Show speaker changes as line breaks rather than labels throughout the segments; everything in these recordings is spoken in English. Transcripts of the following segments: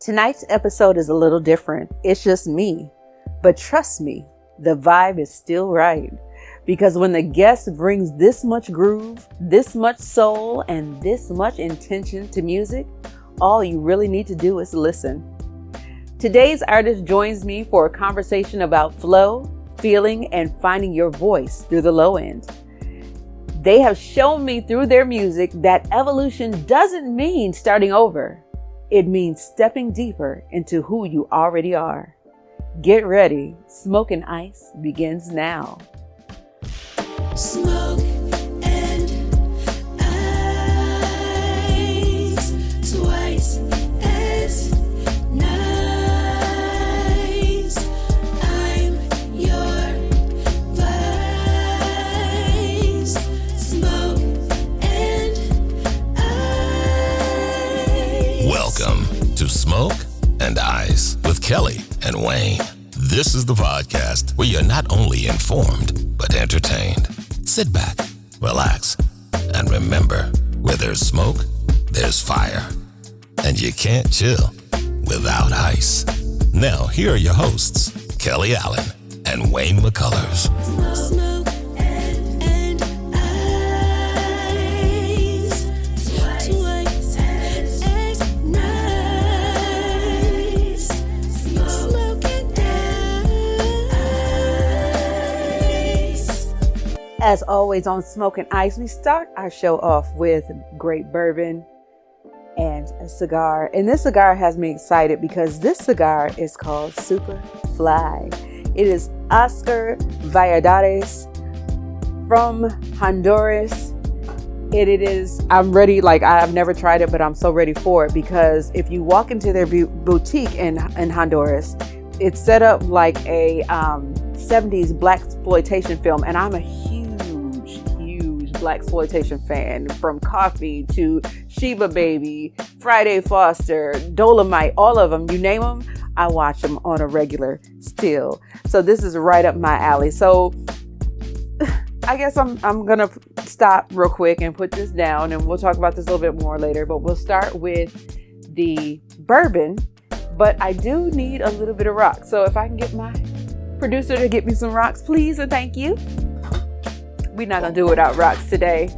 Tonight's episode is a little different. It's just me. But trust me, the vibe is still right. Because when the guest brings this much groove, this much soul, and this much intention to music, all you really need to do is listen. Today's artist joins me for a conversation about flow, feeling, and finding your voice through the low end. They have shown me through their music that evolution doesn't mean starting over. It means stepping deeper into who you already are. Get ready. Smoke and Ice begins now.
Smoke and ice, twice as nice. I'm your vice. Smoke and ice.
Welcome to Smoke and Ice with Kelly and Wayne. This is the podcast where you're not only informed, but entertained. Sit back, relax, and remember, where there's smoke, there's fire. And you can't chill without ice. Now, here are your hosts, Kelly Allen and Wayne McCullers.
Smoke and ice, twice as nice. Smoke and ice.
As always on Smoke and Ice, we start our show off with great bourbon and a cigar. And this cigar has me excited because this cigar is called Super Fly. It is Oscar Valladares from Honduras. It is, I'm ready, I've never tried it, but I'm so ready for it because if you walk into their boutique in Honduras, it's set up like a 70s blaxploitation film, and I'm a huge blaxploitation fan. From Coffee to Sheba Baby, Friday Foster, Dolomite, all of them, you name them, I watch them on a regular still. So this is right up my alley. So I guess I'm gonna stop real quick and put this down, and we'll talk about this a little bit more later, but we'll start with the bourbon. But I do need a little bit of rock. So if I can get my producer to get me some rocks, please, and thank you. We're not gonna do without rocks today.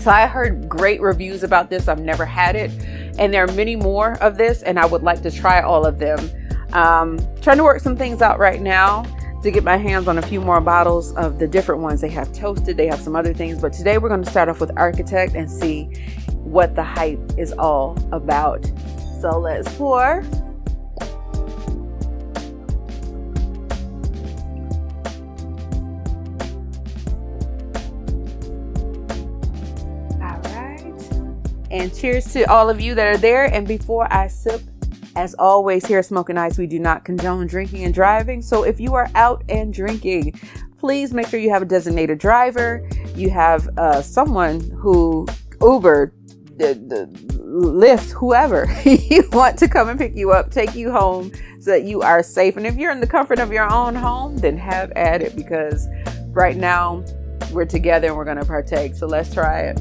So I heard great reviews about this. I've never had it, and there are many more of this, and I would like to try all of them. Trying to work some things out right now to get my hands on a few more bottles of the different ones. They have toasted, they have some other things, but today we're going to start off with Architect and see what the hype is all about. So let's pour. And cheers to all of you that are there. And before I sip, as always, here at Smoke and Ice, we do not condone drinking and driving. So if you are out and drinking, please make sure you have a designated driver. You have someone who Uber, Lyft, whoever you want to come and pick you up, take you home so that you are safe. And if you're in the comfort of your own home, then have at it, because right now we're together and we're going to partake. So let's try it.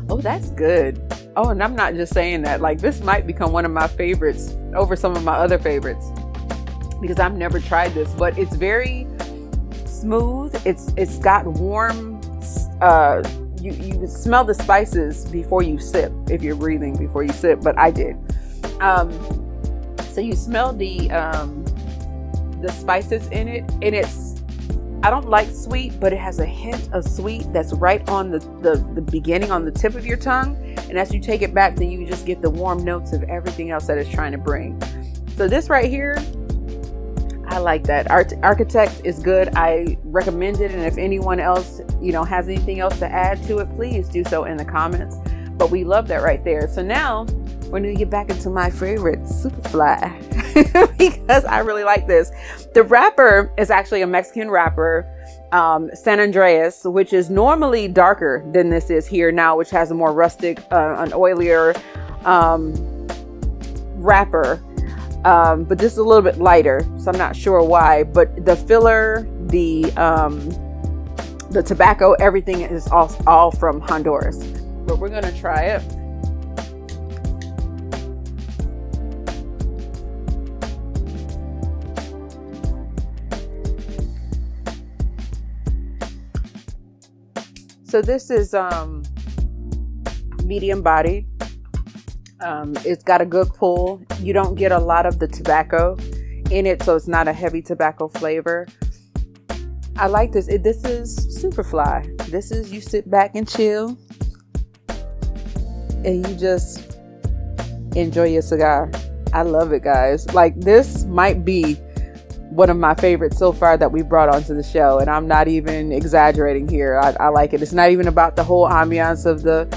Oh, that's good. Oh, and I'm not just saying that. Like, this might become one of my favorites over some of my other favorites because I've never tried this, but it's very smooth. It's got warm, you smell the spices before you sip, if you're breathing before you sip, but I did. So you smell the spices in it, and I don't like sweet, but it has a hint of sweet that's right on the beginning, on the tip of your tongue. And as you take it back, then you just get the warm notes of everything else that it's trying to bring. So this right here, I like that. Architect is good. I recommend it. And if anyone else, has anything else to add to it, please do so in the comments. But we love that right there. So now we're going to get back into my favorite, Superfly, because I really like this. The wrapper is actually a Mexican wrapper, San Andreas, which is normally darker than this is here now, which has a more rustic, an oilier wrapper. But this is a little bit lighter, so I'm not sure why. But the filler, the The tobacco, everything is all from Honduras. But we're gonna try it. So this is medium bodied. It's got a good pull. You don't get a lot of the tobacco in it, so it's not a heavy tobacco flavor. I like this. This is Superfly. This is, you sit back and chill and you just enjoy your cigar. I love it, guys. Like, this might be one of my favorites so far that we brought onto the show, and I'm not even exaggerating here. I like it. It's not even about the whole ambiance of the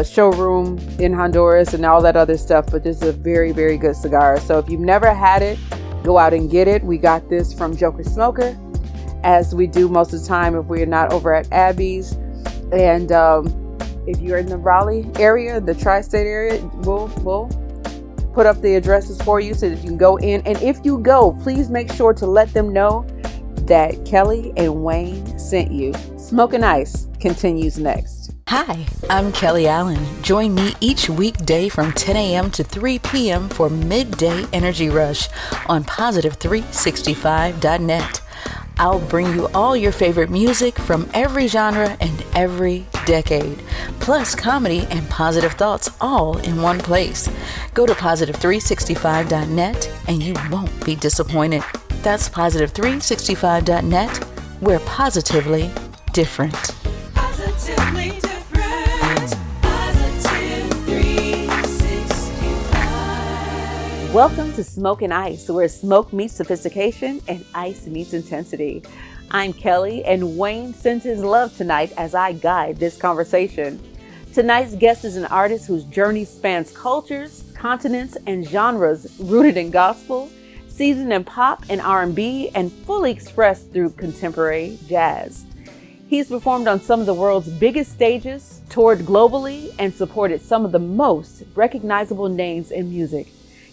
showroom in Honduras and all that other stuff, but this is a very, very good cigar. So if you've never had it, go out and get it. We got this from Joker Smoker, as we do most of the time if we're not over at Abby's. And if you're in the Raleigh area, the tri-state area, we'll put up the addresses for you so that you can go in. And if you go, please make sure to let them know that Kelly and Wayne sent you. Smoking Ice continues next.
Hi, I'm Kelly Allen. Join me each weekday from 10 a.m. to 3 p.m. for Midday Energy Rush on Positive365.net. I'll bring you all your favorite music from every genre and every decade, plus comedy and positive thoughts all in one place. Go to Positive365.net and you won't be disappointed. That's Positive365.net. We're positively different.
Positively different. Positive 365.
Welcome to Smoking Ice, where smoke meets sophistication and ice meets intensity. I'm Kelly, and Wayne sends his love tonight as I guide this conversation. Tonight's guest is an artist whose journey spans cultures, continents, and genres rooted in gospel, seasoned in pop and R&B, and fully expressed through contemporary jazz. He's performed on some of the world's biggest stages, toured globally, and supported some of the most recognizable names in music.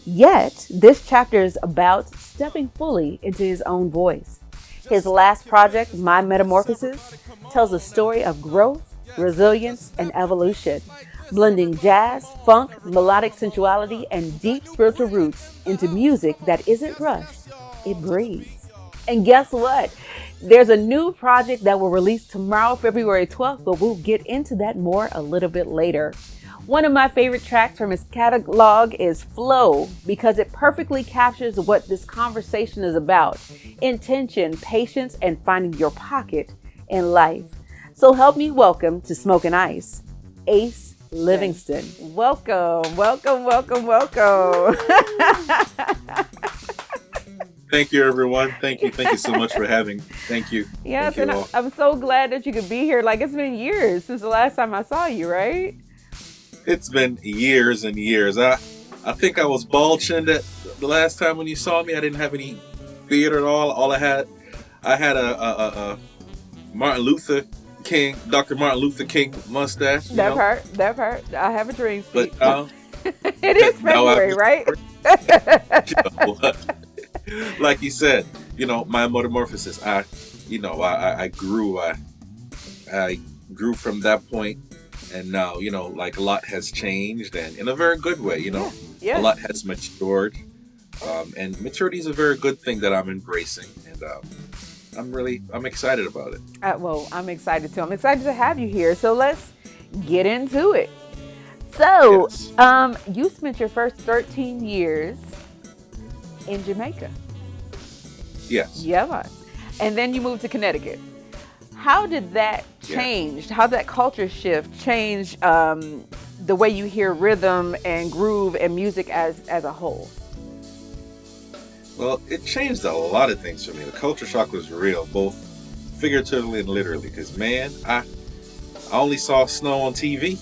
Yet, this chapter is about stepping fully into his own voice. His last project, My Metamorphosis, tells a story of growth, resilience, and evolution, blending jazz, funk, melodic sensuality, and deep spiritual roots into music that isn't rushed, it breathes. And guess what? There's a new project that will release tomorrow, February 12th, but we'll get into that more a little bit later. One of my favorite tracks from his catalog is Flow, because it perfectly captures what this conversation is about: intention, patience, and finding your pocket in life. So help me welcome to Smoking Ice, Ace Livingston. Welcome, welcome, welcome, welcome.
Thank you, everyone. Thank you so much for having me. Thank you.
Yes,
Thank
and
you all.
I'm so glad that you could be here. Like, it's been years since the last time I saw you, right?
It's been years and years. I think I was bald-chinned the last time when you saw me. I didn't have any beard at all. All I had a Martin Luther King, Dr. Martin Luther King mustache.
That part. I have a dream.
But
it is February, right?
Like you said, my metamorphosis. I grew. I grew from that point. And now, like, a lot has changed, and in a very good way,
Yeah.
a lot has matured. And maturity is a very good thing that I'm embracing. And I'm excited about it.
Well, I'm excited too. I'm excited to have you here. So let's get into it. So,
Yes.
You spent your first 13 years in Jamaica.
Yes.
Yeah. And then you moved to Connecticut. How did that change? How did that culture shift change the way you hear rhythm and groove and music as a whole?
Well, it changed a lot of things for me. The culture shock was real, both figuratively and literally. Because, man, I only saw snow on TV.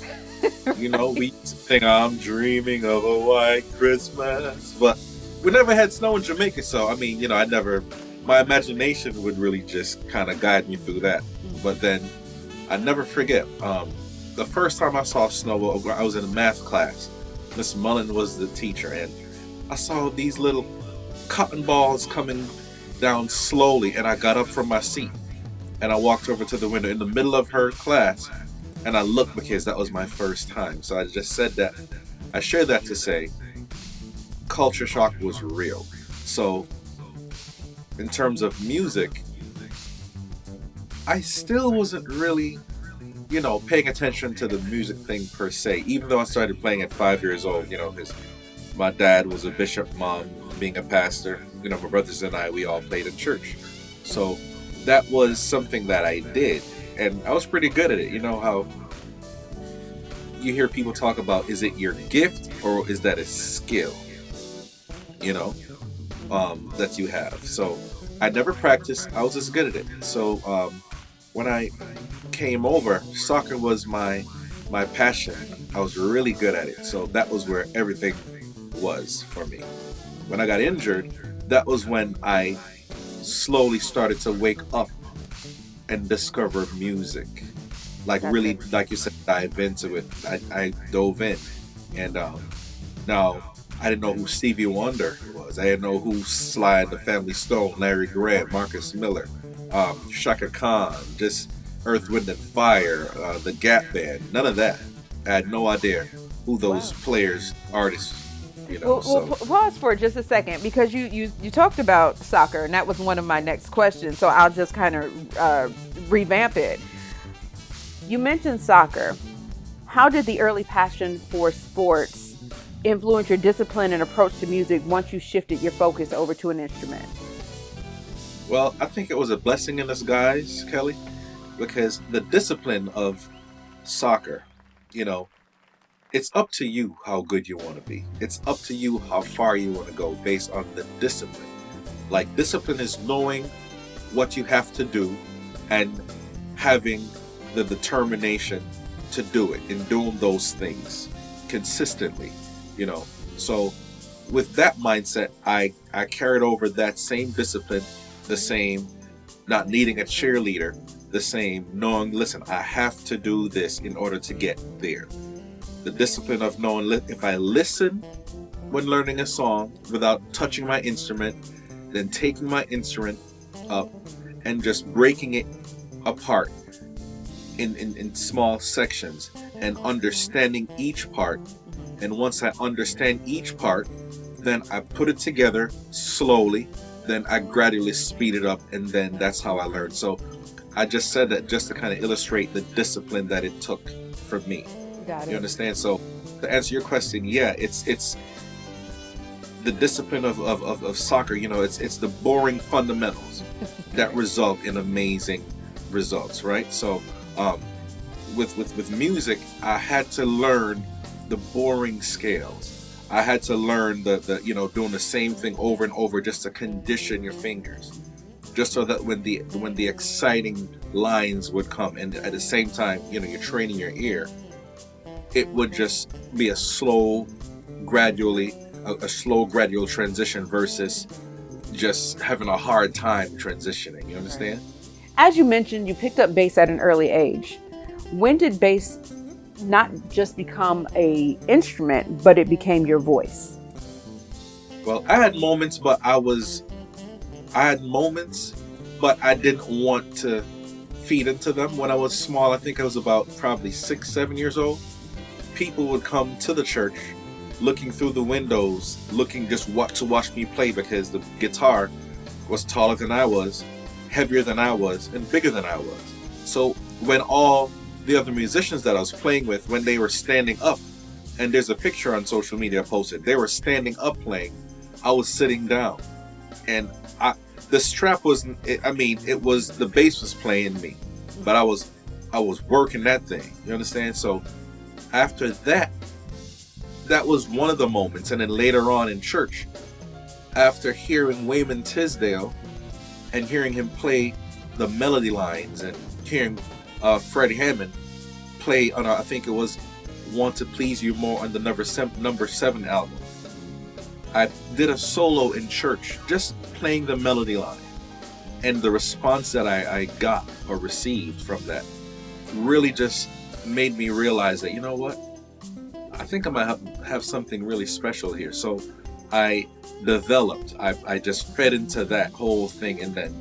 We used to think I'm dreaming of a white Christmas. But we never had snow in Jamaica. So, my imagination would really just kind of guide me through that. But then I never forget, the first time I saw snow, I was in a math class. Miss Mullen was the teacher, and I saw these little cotton balls coming down slowly, and I got up from my seat. and I walked over to the window in the middle of her class, and I looked because that was my first time. So I just said that. I shared that to say culture shock was real. So in terms of music, I still wasn't really, paying attention to the music thing per se, even though I started playing at 5 years old, because my dad was a bishop, mom being a pastor, my brothers and I, we all played in church. So that was something that I did, and I was pretty good at it. You know how you hear people talk about, is it your gift or is that a skill, that you have? So I never practiced. I was just good at it. So when I came over, soccer was my passion. I was really good at it. So that was where everything was for me. When I got injured, that was when I slowly started to wake up and discover music. Like really, like you said, dive into it. I dove in. And now I didn't know who Stevie Wonder was. I didn't know who Sly and the Family Stone, Larry Grant, Marcus Miller, Shaka Khan, just Earth, Wind and Fire, the Gap Band. None of that. I had no idea who those players, artists,
Well, pause for just a second, because you talked about soccer, and that was one of my next questions. So I'll just kind of revamp it. You mentioned soccer. How did the early passion for sports influence your discipline and approach to music once you shifted your focus over to an instrument?
Well, I think it was a blessing in disguise, Kelly, because the discipline of soccer, it's up to you how good you want to be. It's up to you how far you want to go based on the discipline. Like, discipline is knowing what you have to do and having the determination to do it and doing those things consistently, So with that mindset, I carried over that same discipline, the same not needing a cheerleader, the same knowing, listen, I have to do this in order to get there. The discipline of knowing if I listen when learning a song without touching my instrument, then taking my instrument up and just breaking it apart in small sections and understanding each part. And once I understand each part, then I put it together slowly, then I gradually speed it up, and then that's how I learned. So I just said that just to kind of illustrate the discipline that it took for me.
Got it.
You understand? So to answer your question, yeah, it's the discipline of soccer. It's the boring fundamentals that result in amazing results, right? So with music, I had to learn the boring scales. I had to learn the doing the same thing over and over just to condition your fingers, just so that when the exciting lines would come, and at the same time, you're training your ear, it would just be a slow gradual transition versus just having a hard time transitioning. You understand?
As you mentioned, you picked up bass at an early age. When did bass not just become an instrument, but it became your voice?
Well, I had moments, but I didn't want to feed into them. When I was small, I think I was about probably 6-7 years old. People would come to the church looking through the windows, looking just to watch me play, because the guitar was taller than I was, heavier than I was, and bigger than I was. So when all the other musicians that I was playing with, when they were standing up, and there's a picture on social media posted, they were standing up playing, I was sitting down. And the strap wasn't, it was, the bass was playing me, but I was working that thing. You understand? So after that was one of the moments. And then later on in church, after hearing Wayman Tisdale and hearing him play the melody lines and hearing Freddie Hammond play on, I think it was Want to Please You More on the number 7 album, I did a solo in church just playing the melody line. And the response that I got or received from that really just made me realize that, you know what? I think I might have something really special here. So I developed, I just fed into that whole thing, and then,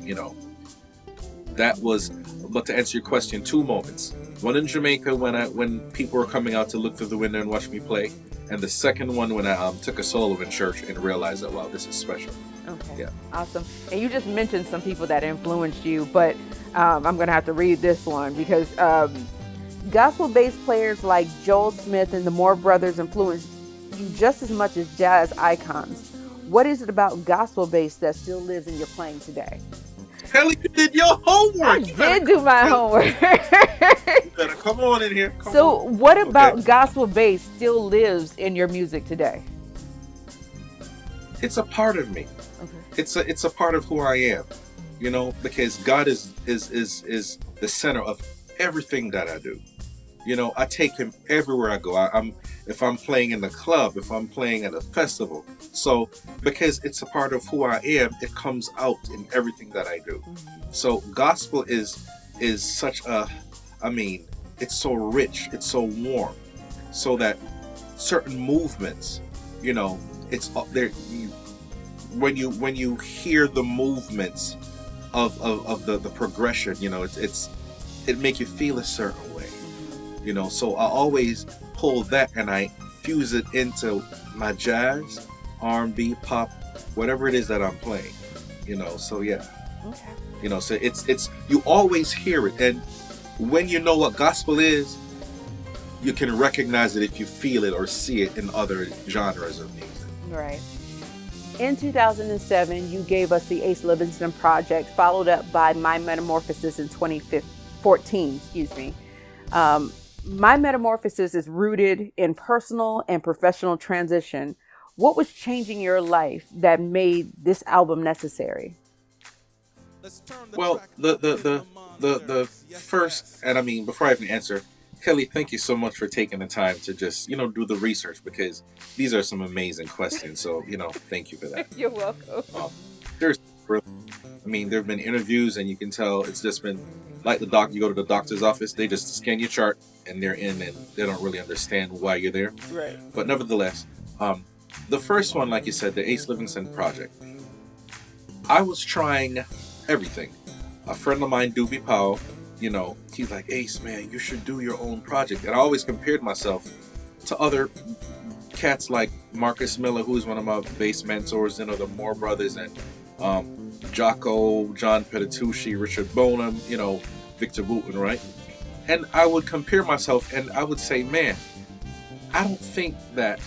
That was, but to answer your question, 2 moments. One in Jamaica when people were coming out to look through the window and watch me play, and the second one when I took a solo in church and realized that, wow, this is special.
Okay.
Yeah.
Awesome. And you just mentioned some people that influenced you, but I'm going to have to read this one because gospel bass players like Joel Smith and the Moore Brothers influenced you just as much as jazz icons. What is it about gospel bass that still lives in your playing today?
Kelly, you did your homework.
I did do my homework.
You better come on in here. Come
So
on.
what about
Okay.
gospel bass still lives in your music today?
It's a part of me.
Okay.
It's a part of who I am, you know, because God is the center of everything that I do. You know, I take him everywhere I go. If I'm playing in the club, if I'm playing at a festival. So because it's a part of who I am, it comes out in everything that I do. So gospel is such a, I mean, it's so rich, it's so warm, so that certain movements, you know, it's up there. When you hear the movements of the progression, you know, it make you feel a certain way, you know. So I always pull that and I fuse it into my jazz, R&B, pop, whatever it is that I'm playing, you know. So yeah,
Okay.
you know, so it's you always hear it, and when you know what gospel is, you can recognize it if you feel it or see it in other genres of music.
Right. In 2007, you gave us the Ace Livingston project, followed up by My Metamorphosis in 2014. Excuse me. My Metamorphosis is rooted in personal and professional transition. What was changing your life that made this album necessary?
Well, the first, and I mean, before I even answer, Kelly, thank you so much for taking the time to just, you know, do the research, because these are some amazing questions. So, you know, thank you for that.
You're welcome.
There's, I mean, there have been interviews, and you can tell it's just been like you go to the doctor's office, they just scan your chart and they're in, and they don't really understand why you're there.
Right.
But nevertheless, the first one, like you said, the Ace Livingston project, I was trying everything. A friend of mine, Doobie Powell, you know, he's like, Ace, man, you should do your own project. And I always compared myself to other cats like Marcus Miller, who's one of my bass mentors, you know, the Moore Brothers, and Jocko, John Petitucci, Richard Bonham, you know, Victor Wooten, right? And I would compare myself and I would say, man, I don't think that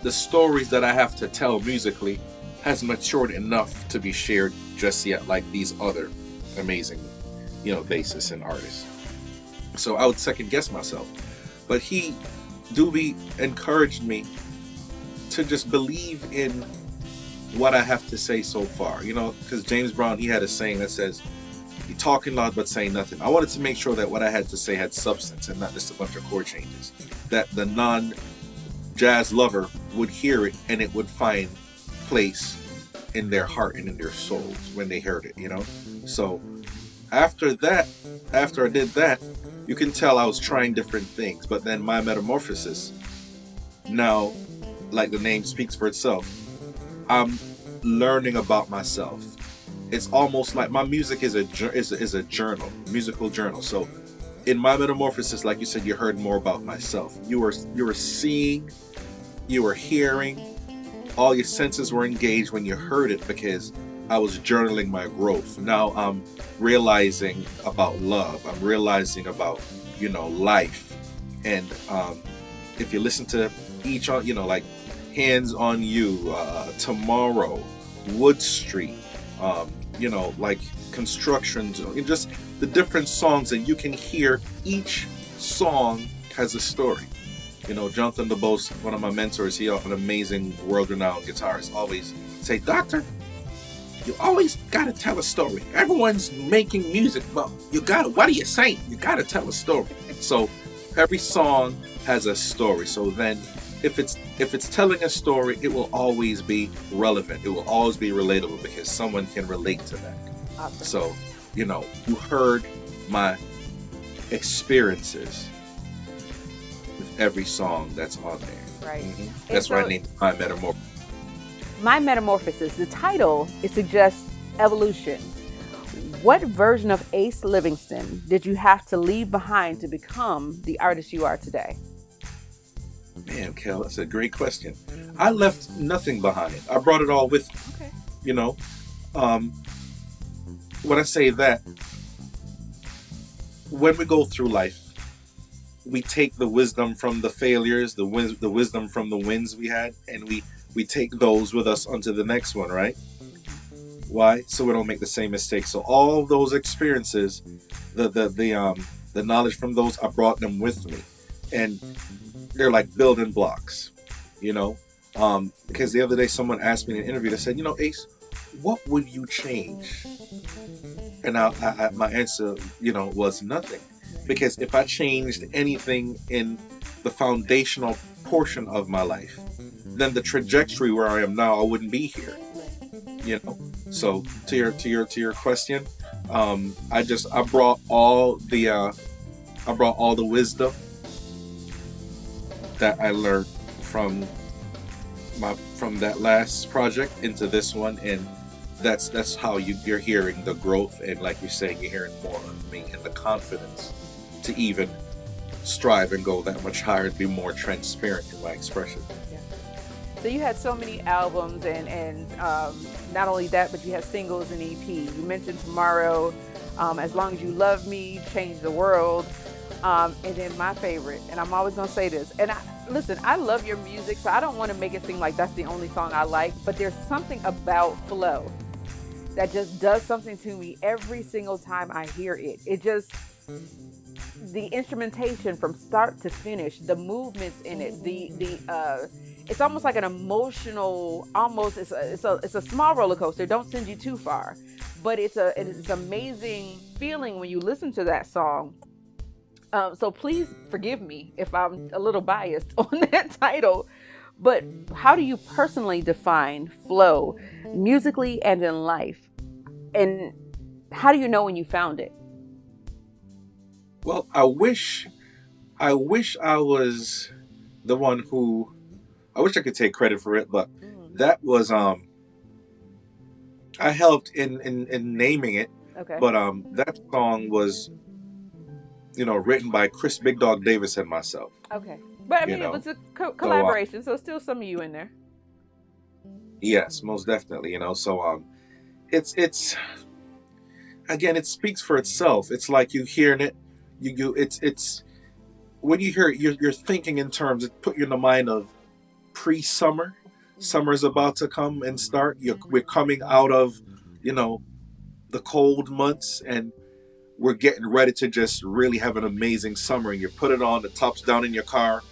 the stories that I have to tell musically has matured enough to be shared just yet, like these other amazing, you know, bassists and artists. So I would second guess myself. But Doobie encouraged me to just believe in what I have to say so far. You know, because James Brown, he had a saying that says, "You talking loud but saying nothing." I wanted to make sure that what I had to say had substance and not just a bunch of chord changes. That the non-jazz lover would hear it and it would find place in their heart and in their souls when they heard it, you know? So after I did that, you can tell I was trying different things. But then My Metamorphosis, now, like the name speaks for itself, I'm learning about myself. It's almost like my music is a journal, musical journal. So in My Metamorphosis, like you said, you heard more about myself. You were seeing, you were hearing, all your senses were engaged when you heard it, because I was journaling my growth. Now I'm realizing about love. I'm realizing about, you know, life. And if you listen to each, you know, like Hands on You, Tomorrow, Wood Street, you know, like Construction, just the different songs, and you can hear each song has a story. You know, Jonathan DeBose, one of my mentors, he an amazing world-renowned guitarist, always say, "Doctor, you always gotta tell a story. Everyone's making music, but what are you saying? You gotta tell a story." So every song has a story. So then if it's telling a story, it will always be relevant. It will always be relatable, because someone can relate to that.
Awesome.
So, you know, you heard my experiences with every song that's on there.
Right.
That's why I named My Metamorphosis.
My Metamorphosis, the title, it suggests evolution. What version of Ace Livingston did you have to leave behind to become the artist you are today?
Man, Kel, that's a great question. I left nothing behind. I brought it all with me.
Okay.
You know, when I say that, when we go through life, we take the wisdom from the failures, the wisdom from the wins we had, and we take those with us onto the next one, right? Why? So we don't make the same mistakes. So all those experiences, the knowledge from those, I brought them with me, and they're like building blocks, you know. Because the other day someone asked me in an interview, they said, you know, Ace, what would you change? And my answer, you know, was nothing. Because if I changed anything in the foundational portion of my life, then the trajectory where I am now, I wouldn't be here. You know. So to your question, I brought all the wisdom that I learned from that last project into this one, and that's how you're hearing the growth, and like you're saying, you're hearing more of me and the confidence to even strive and go that much higher, and be more transparent in my expression.
Yeah. So you had so many albums, and not only that, but you had singles and EP. You mentioned Tomorrow, As Long As You Love Me, Change the World, and then my favorite, and I'm always gonna say this, and listen, I love your music, so I don't want to make it seem like that's the only song I like, but there's something about Flow that just does something to me every single time I hear it. It just, the instrumentation from start to finish, the movements in it, it's almost like an emotional, it's a small roller coaster. Don't send you too far, but it's amazing feeling when you listen to that song. So please forgive me if I'm a little biased on that title, but how do you personally define flow musically and in life? And how do you know when you found it?
Well, I wish I was the one who, I wish I could take credit for it, but that was I helped in naming it.
Okay.
But that song was, you know, written by Chris Big Dog Davis and myself.
Okay. But I mean, it was a collaboration, so still some of you in there.
Yes, most definitely. You know, so it's again, it speaks for itself. It's like you hearing it. It's when you hear it, you're thinking in terms. It put you in the mind of pre-summer. Summer's about to come and start. We're coming out of, you know, the cold months, and we're getting ready to just really have an amazing summer. And you put it on, the top's down in your car,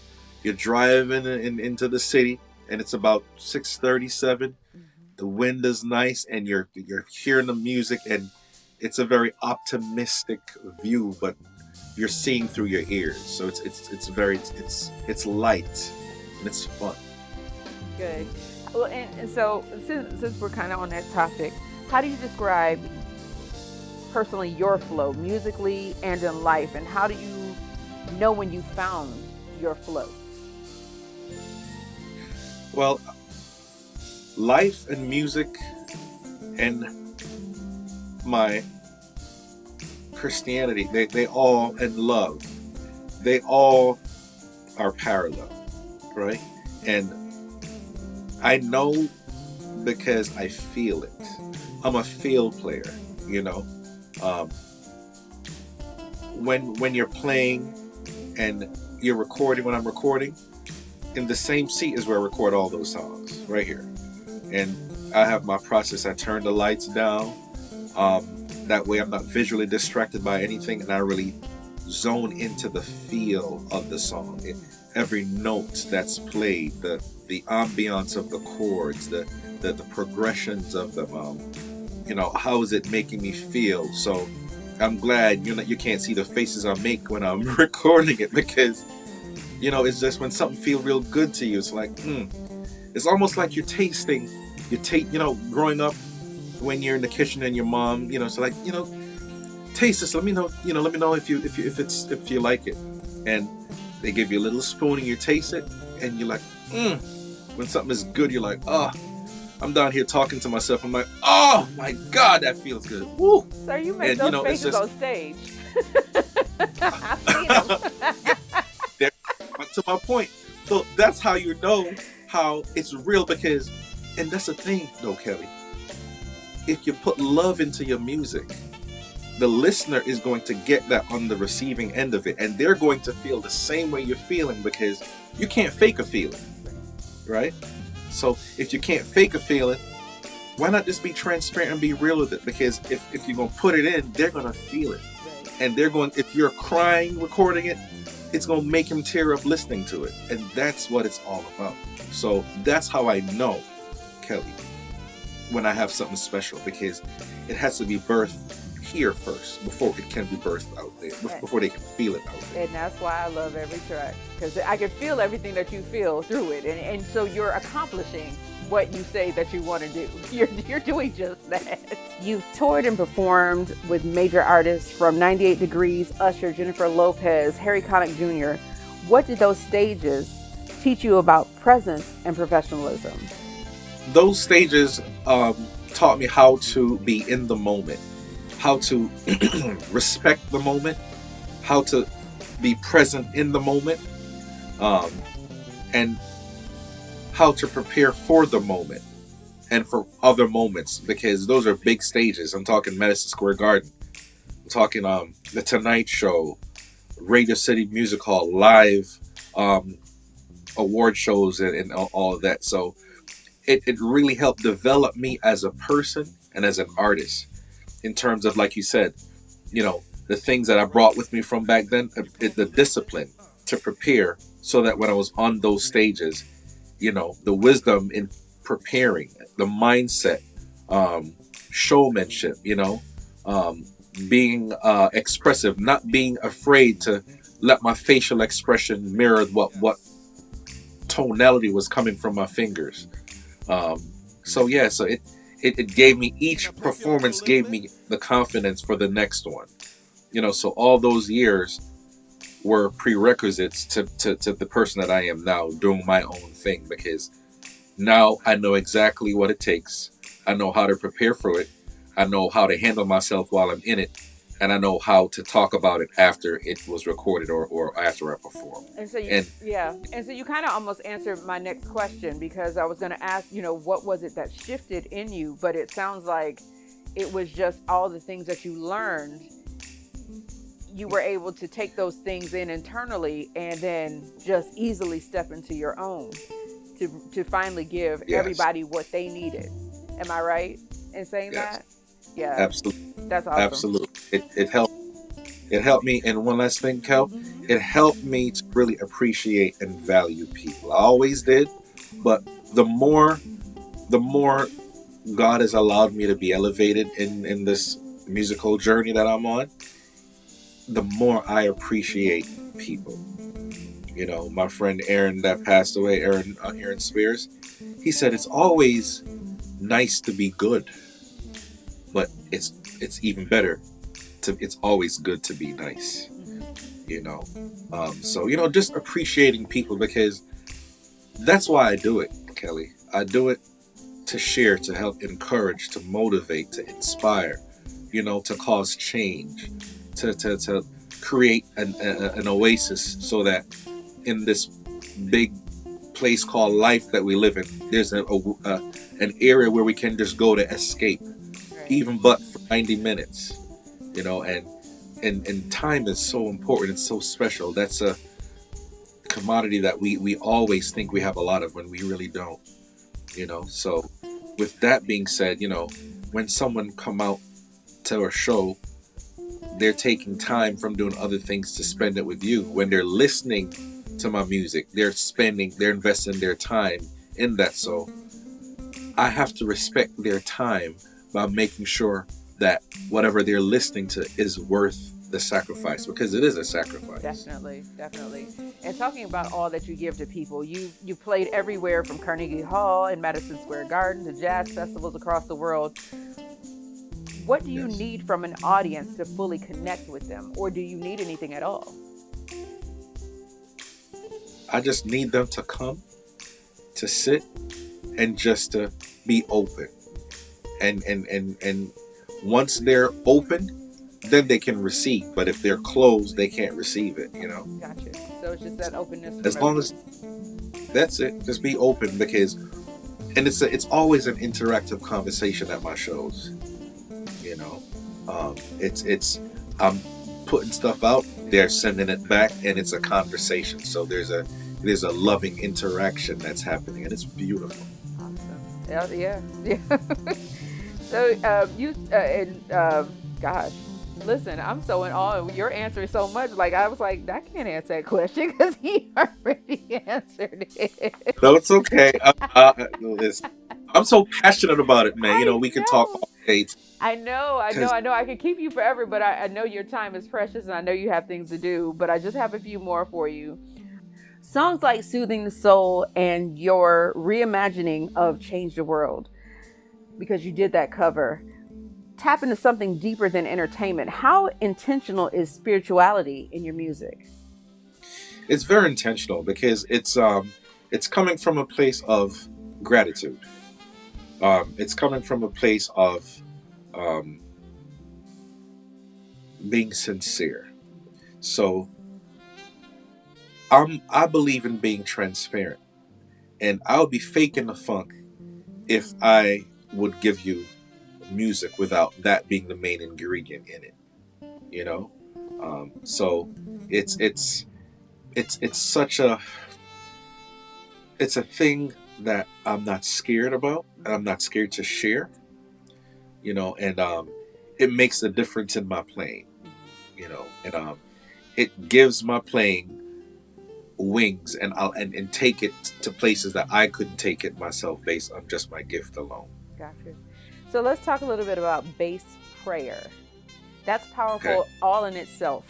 you're driving into the city, and it's about 6:37. The wind is nice, and you're hearing the music, and it's a very optimistic view, but you're seeing through your ears. So it's light and it's fun.
Good. Well, and so since we're kind of on that topic, how do you describe personally your flow musically and in life, and how do you know when you found your flow?
Well, life and music and my Christianity, they all, and love, they all are parallel, right? And I know because I feel it. I'm a field player, you know. When you're playing and you're recording, when I'm recording, in the same seat is where I record all those songs, right here. And I have my process. I turn the lights down. That way I'm not visually distracted by anything, and I really zone into the feel of the song. Every note that's played, the ambiance of the chords, the progressions of them, you know, how is it making me feel? So I'm glad you can't see the faces I make when I'm recording it, because, you know, it's just when something feels real good to you, it's like, it's almost like you're tasting, you know, growing up when you're in the kitchen and your mom, you know, so like, you know, taste this, let me know if you like it. And they give you a little spoon and you taste it, and you're like, when something is good, you're like, I'm down here talking to myself. I'm like, oh my God, that feels good. Woo!
So you make
And,
those
you know, it's
faces
just-
on stage. I've seen them.
But to my point, so that's how you know how it's real because, and that's the thing though, Kelly. If you put love into your music, the listener is going to get that on the receiving end of it, and they're going to feel the same way you're feeling because you can't fake a feeling, right? So if you can't fake a feeling, why not just be transparent and be real with it? Because if you're going to put it in, they're going to feel it. And they're going, if you're crying recording it, it's going to make them tear up listening to it. And that's what it's all about. So that's how I know, Kelly, when I have something special, because it has to be birthed here first before it can be birthed out there, before they can feel it out there.
And that's why I love every track, because I can feel everything that you feel through it. And so you're accomplishing what you say that you want to do. You're doing just that. You've toured and performed with major artists from 98 Degrees, Usher, Jennifer Lopez, Harry Connick Jr. What did those stages teach you about presence and professionalism?
Those stages taught me how to be in the moment, how to respect the moment, how to be present in the moment, and how to prepare for the moment and for other moments, because those are big stages. I'm talking Madison Square Garden, I'm talking the Tonight Show, Radio City Music Hall, live award shows, and all of that. So it really helped develop me as a person and as an artist, in terms of, like you said, you know, the things that I brought with me from back then, the discipline to prepare, so that when I was on those stages, you know, the wisdom in preparing, the mindset, showmanship, you know, being expressive, not being afraid to let my facial expression mirror what tonality was coming from my fingers. So it gave me, each performance gave me the confidence for the next one, you know. So all those years were prerequisites to the person that I am now, doing my own thing, because now I know exactly what it takes. I know how to prepare for it. I know how to handle myself while I'm in it. And I know how to talk about it after it was recorded or after I perform.
And so you kind of almost answered my next question, because I was going to ask, you know, what was it that shifted in you? But it sounds like it was just all the things that you learned. You were able to take those things in internally and then just easily step into your own to finally give everybody what they needed. Am I right in saying that? Yeah.
Absolutely.
That's awesome.
Absolutely. It helped me. And one last thing, Kel, it helped me to really appreciate and value people. I always did, but the more God has allowed me to be elevated in this musical journey that I'm on, the more I appreciate people. You know, my friend Aaron that passed away, Aaron Spears, he said it's always nice to be good, but it's even better it's always good to be nice. You know, so, you know, just appreciating people, because that's why I do it, Kelly. I do it to share, to help encourage, to motivate, to inspire, you know, to cause change, to create an oasis, so that in this big place called life that we live in, there's an area where we can just go to escape, even but for 90 minutes, you know. And time is so important. It's so special. That's a commodity that we always think we have a lot of, when we really don't, you know. So with that being said, you know, when someone come out to a show, they're taking time from doing other things to spend it with you. When they're listening to my music, they're investing their time in that. So I have to respect their time by making sure that whatever they're listening to is worth the sacrifice, because it is a sacrifice.
Definitely. And talking about all that you give to people, you played everywhere from Carnegie Hall and Madison Square Garden to jazz festivals across the world. What do you need from an audience to fully connect with them, or do you need anything at all?
I just need them to come, to sit, and just to be open, and once they're open, then they can receive. But if they're closed, they can't receive it.
Gotcha. So it's just that openness.
As long as that's it, just be open, because and it's always an interactive conversation at my shows. It's I'm putting stuff out, they're sending it back, and it's a conversation. So there's a loving interaction that's happening, and it's beautiful.
Awesome. Yeah. So gosh, listen, I'm so in awe. You're answering so much. Like, I was like, I can't answer that question because he already answered it.
No, it's okay. Listen, I'm so passionate about it, man. We can talk all day.
I know. I could keep you forever, but I know your time is precious, and I know you have things to do. But I just have a few more for you. Songs like "Soothing the Soul" and your reimagining of "Change the World," because you did that cover, tap into something deeper than entertainment. How intentional is spirituality in your music?
It's very intentional, because it's coming from a place of gratitude. It's coming from a place of being sincere. So I believe in being transparent, and I would be faking the funk if I would give you music without that being the main ingredient in it. So it's such a thing that I'm not scared about, and I'm not scared to share. And it makes a difference in my playing. And it gives my playing wings, and and take it to places that I couldn't take it myself based on just my gift alone.
Gotcha. So let's talk a little bit about bass prayer. That's powerful,
Okay.
all in itself.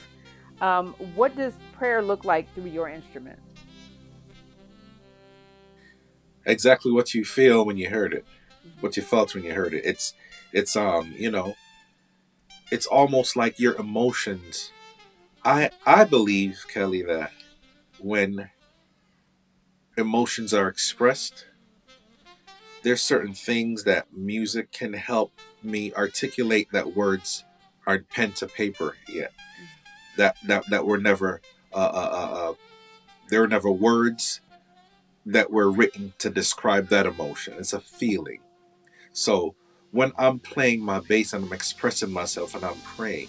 What does prayer look like through your instrument?
Exactly what you feel when you heard it, what you felt when you heard it. It's it's almost like your emotions. I believe, Kelly, that when emotions are expressed, there's certain things that music can help me articulate that words aren't pen to paper yet. That were never there were never words that were written to describe that emotion. It's a feeling. So when I'm playing my bass and I'm expressing myself and I'm praying,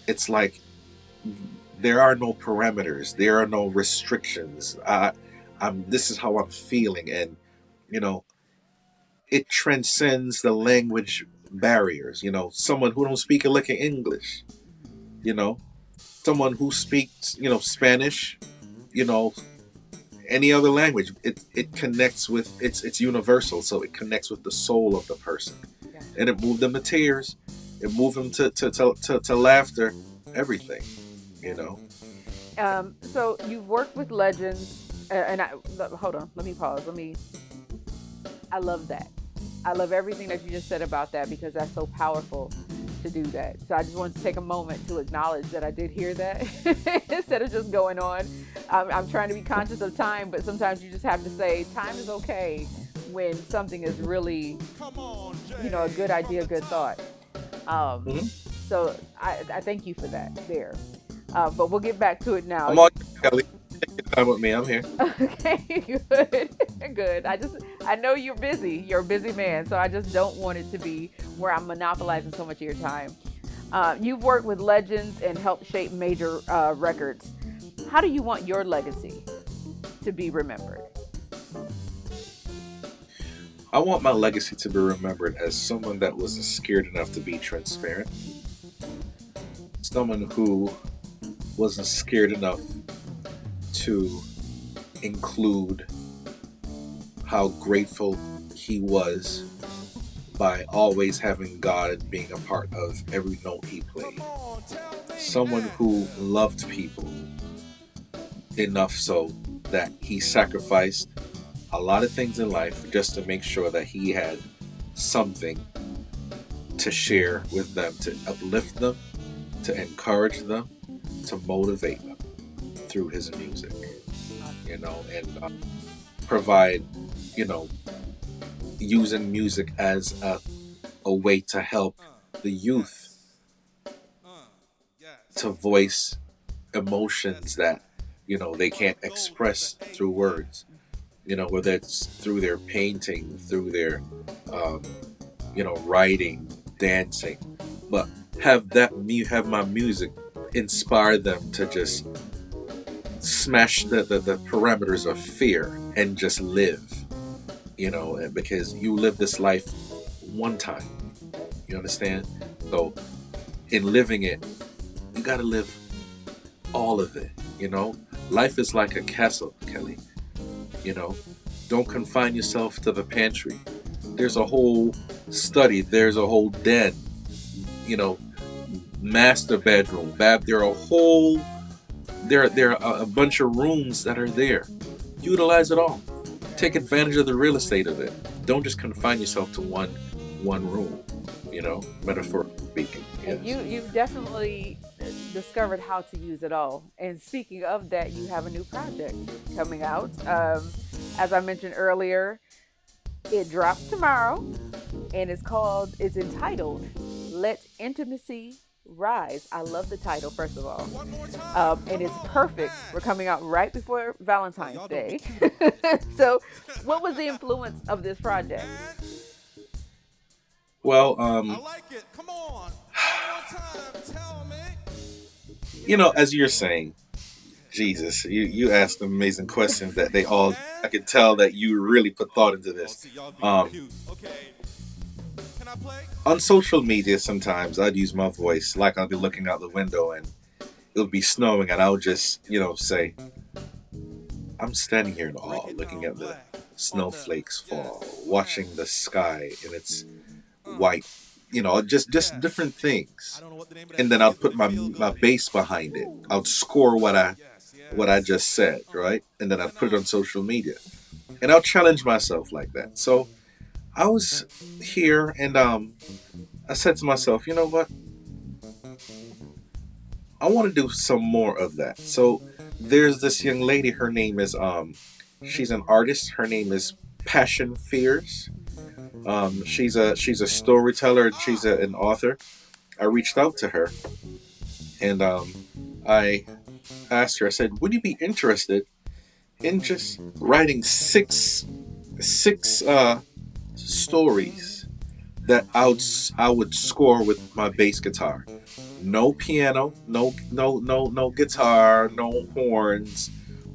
it's like there are no parameters, there are no restrictions. This is how I'm feeling, and it transcends the language barriers. Someone who don't speak a lick of English, someone who speaks, Spanish, any other language, it connects with, it's universal, so it connects with the soul of the person.
Yeah.
And it moved them to tears, it moved them to laughter, everything.
So you've worked with legends, hold on, let me pause. I love that. I love everything that you just said about that, because that's so powerful to do that. So I just wanted to take a moment to acknowledge that I did hear that instead of just going on. I'm trying to be conscious of time, but sometimes you just have to say time is okay when something is really, a good idea, a good thought. So I thank you for that there. But we'll get back to it now.
I'm on, Kelly. Take your time with me. I'm here.
Okay, good. I know you're busy. You're a busy man, so I just don't want it to be where I'm monopolizing so much of your time. You've worked with legends and helped shape major records. How do you want your legacy to be remembered?
I want my legacy to be remembered as someone that wasn't scared enough to be transparent. Someone who wasn't scared enough to include how grateful he was by always having God being a part of every note he played. Someone who loved people enough so that he sacrificed a lot of things in life just to make sure that he had something to share with them, to uplift them, to encourage them, to motivate them through his music, and provide, using music as a way to help the youth to voice emotions that they can't express through words. Whether it's through their painting, through their um, writing, dancing, but have my music inspire them to just smash the parameters of fear and just live. And because you live this life one time, you understand? So in living it, you got to live all of it. Life is like a castle, Kelly. Don't confine yourself to the pantry. There's a whole study, there's a whole den, master bedroom, there are a bunch of rooms that are there. Utilize it all. Take advantage of the real estate of it. Don't just confine yourself to one room, metaphorically speaking. Yes.
You've definitely discovered how to use it all. And speaking of that, you have a new project coming out. As I mentioned earlier, it drops tomorrow, and it's entitled "Let Intimacy Rise." I love the title, first of all, and it's perfect. We're coming out right before Valentine's Day. So, what was the influence of this project?
Well,
I like it. Come on. One more time. Tell me.
as you're saying, Jesus, you asked amazing questions that I could tell that you really put thought into this.
Okay. Can I play?
On social media, sometimes I'd use my voice, like I'll be looking out the window and it'll be snowing, and I'll just, say, I'm standing here in awe, looking at the snowflakes fall, watching the sky in its white, just different things. And then I'll put my bass behind it. I'll score what I just said, right? And then I'll put it on social media. And I'll challenge myself like that. So I was here, and I said to myself, you know what? I want to do some more of that. So there's this young lady, her name is she's an artist. Her name is Passion Fears. She's a storyteller, and she's an author. I reached out to her, and I asked her, I said, would you be interested in just writing six stories that I would score with my bass guitar? No piano, no guitar, no horns,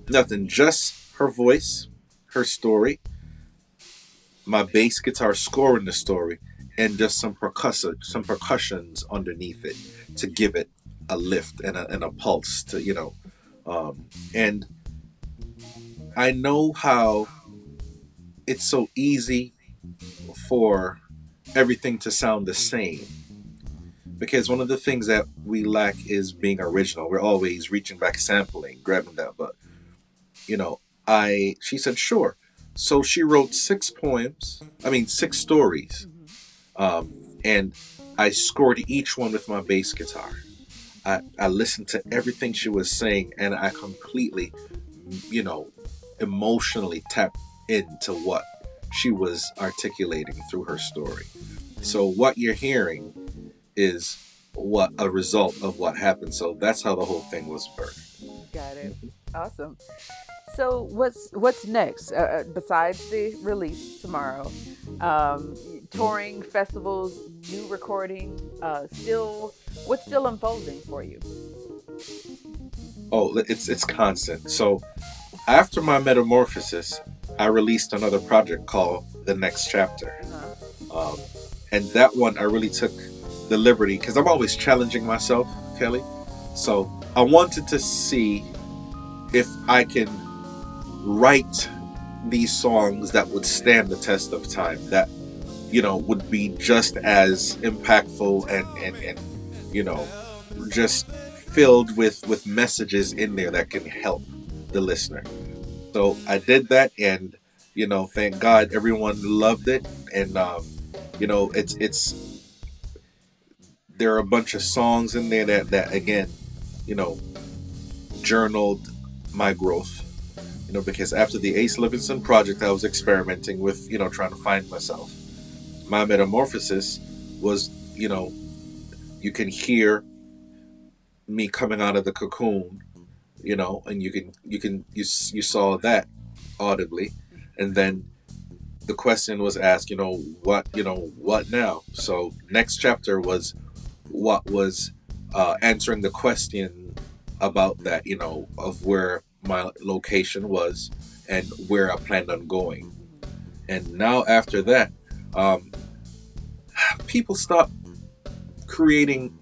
nothing. Just her voice, her story, my bass guitar scoring the story, and just some percussions underneath it to give it a lift and a pulse to and I know how it's so easy for everything to sound the same, because one of the things that we lack is being original. We're always reaching back, sampling, grabbing that, but she said sure. So she wrote six stories, and I scored each one with my bass guitar. I listened to everything she was saying, and I completely, emotionally tapped into what she was articulating through her story. So what you're hearing is a result of what happened. So that's how the whole thing was birthed.
Got it. Awesome. So what's next besides the release tomorrow? Touring, festivals, new recording, what's still unfolding for you?
Oh, it's constant. So after my Metamorphosis, I released another project called The Next Chapter. And that one I really took the liberty, because I'm always challenging myself, Kelly. So I wanted to see if I can write these songs that would stand the test of time, that would be just as impactful and just filled with messages in there that can help the listener. So I did that, and thank God everyone loved it. And it's there are a bunch of songs in there that again journaled my growth. because after the Ace Livingston project, I was experimenting with, trying to find myself. My Metamorphosis was, you can hear me coming out of the cocoon, and you saw that audibly, and then the question was asked, what now? So next chapter was what was answering the question about that, of where my location was and where I planned on going. And now after that, people stopped creating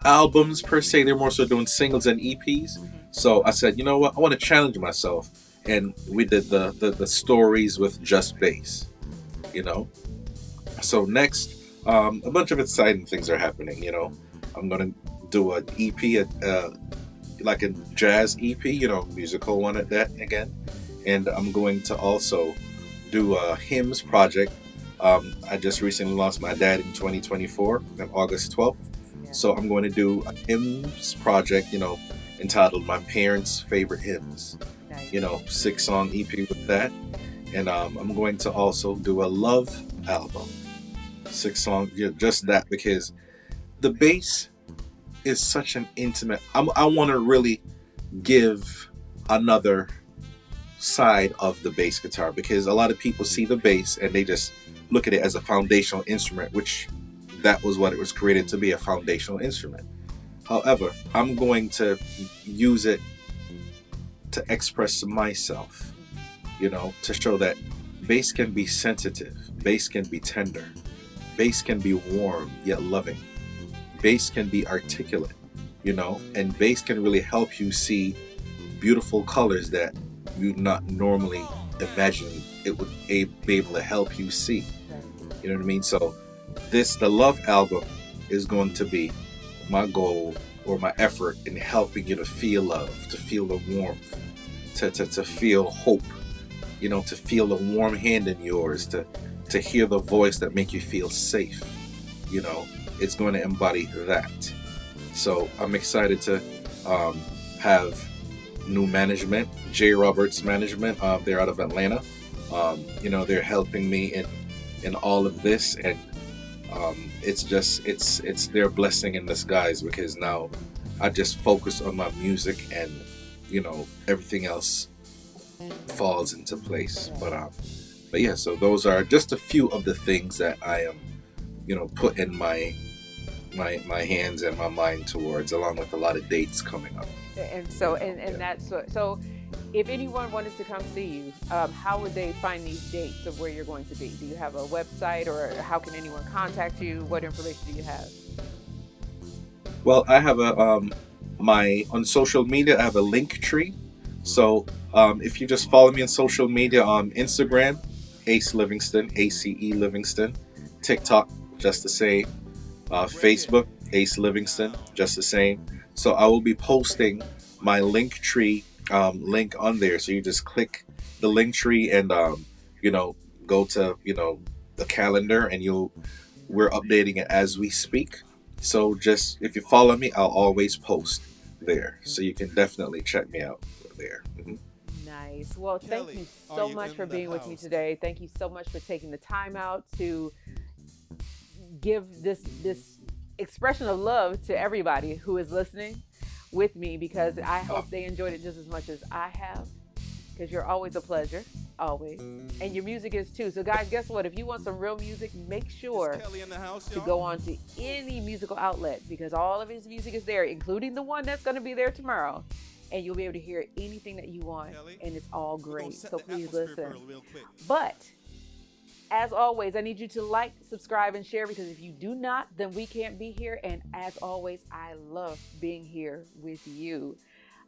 albums per se. They're more so doing singles and EPs. So I said, you know what? I want to challenge myself. And we did the stories with just bass, So next, a bunch of exciting things are happening, I'm going to do an EP, like a jazz EP, musical one at that again. And I'm going to also do a hymns project. I just recently lost my dad in 2024 on August 12th. So I'm going to do a hymns project, entitled My Parents' Favorite Hymns. 6-song EP with that. And I'm going to also do a love album. 6-song, just that, because the bass is such an intimate. I want to really give another side of the bass guitar, because a lot of people see the bass and they just look at it as a foundational instrument, which that was what it was created to be, a foundational instrument. However, I'm going to use it to express myself, to show that bass can be sensitive, bass can be tender, bass can be warm yet loving, bass can be articulate, and bass can really help you see beautiful colors that you not normally imagine it would be able to help you see. You know what I mean? So the love album is going to be my goal or my effort in helping you to feel love, to feel the warmth, to feel hope, to feel the warm hand in yours, to hear the voice that make you feel safe. It's going to embody that. So I'm excited to have new management, J. Roberts Management. They're out of Atlanta. They're helping me in all of this, and it's their blessing in disguise, because now I just focus on my music, and everything else falls into place. But yeah, so those are just a few of the things that I am putting my hands and my mind towards, along with a lot of dates coming up.
And so that's so if anyone wanted to come see you, how would they find these dates of where you're going to be? Do you have a website, or how can anyone contact you? What information do you have?
Well, I have on social media, I have a link tree. So if you just follow me on social media, on Instagram, Ace Livingston, ACE Livingston, TikTok, just the same, Facebook, Ace Livingston, just the same. So I will be posting my link tree link on there. So you just click the link tree and go to the calendar, and we're updating it as we speak. So just if you follow me, I'll always post there. So you can definitely check me out there. Mm-hmm.
Nice. Well, thank you so much for being with me today. Thank you so much for taking the time out to give this expression of love to everybody who is listening with me, because I hope they enjoyed it just as much as I have, because you're always a pleasure, always, and your music is too. So guys, guess what? If you want some real music, make sure to go on to any musical outlet, because all of his music is there, including the one that's going to be there tomorrow, and you'll be able to hear anything that you want, and it's all great. So please listen. But as always, I need you to like, subscribe, and share, because if you do not, then we can't be here. And as always, I love being here with you.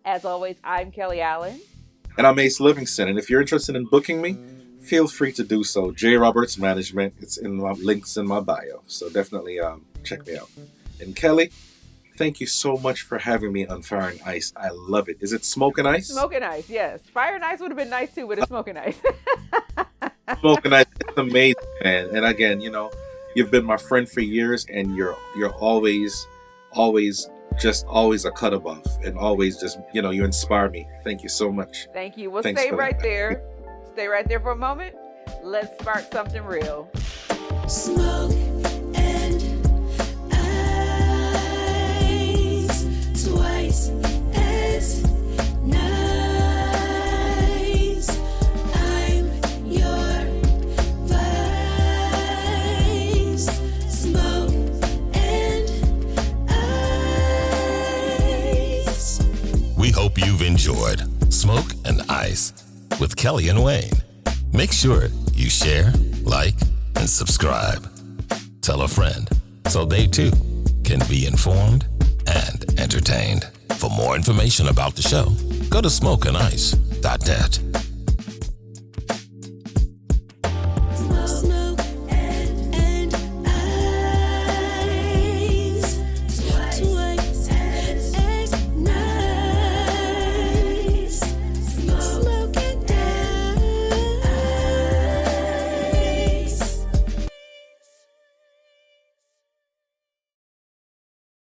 As always, I'm Kelly Allen.
And I'm Ace Livingston. And if you're interested in booking me, feel free to do so. J. Roberts Management. It's in my links in my bio. So definitely check me out. And Kelly, thank you so much for having me on Fire and Ice. I love it. Is it Smoke and Ice?
Smoke and Ice, yes. Fire and Ice would have been nice too, but it's Smoke and Ice.
Smoke and Ice, it's amazing, man. And again, you've been my friend for years, and you're always just always a cut above, and always just, you inspire me. Thank you so much.
Thank you. Well,
Thanks
stay
for
right
that.
there. Stay right there for a moment. Let's spark something real.
Smoke and ice, twice as nice. I'm your vice. Smoke and ice.
We hope you've enjoyed Smoke and Ice with Kelly and Wayne. Make sure you share, like, and subscribe. Tell a friend so they too can be informed and entertained. For more information about the show, go to smokeandice.net.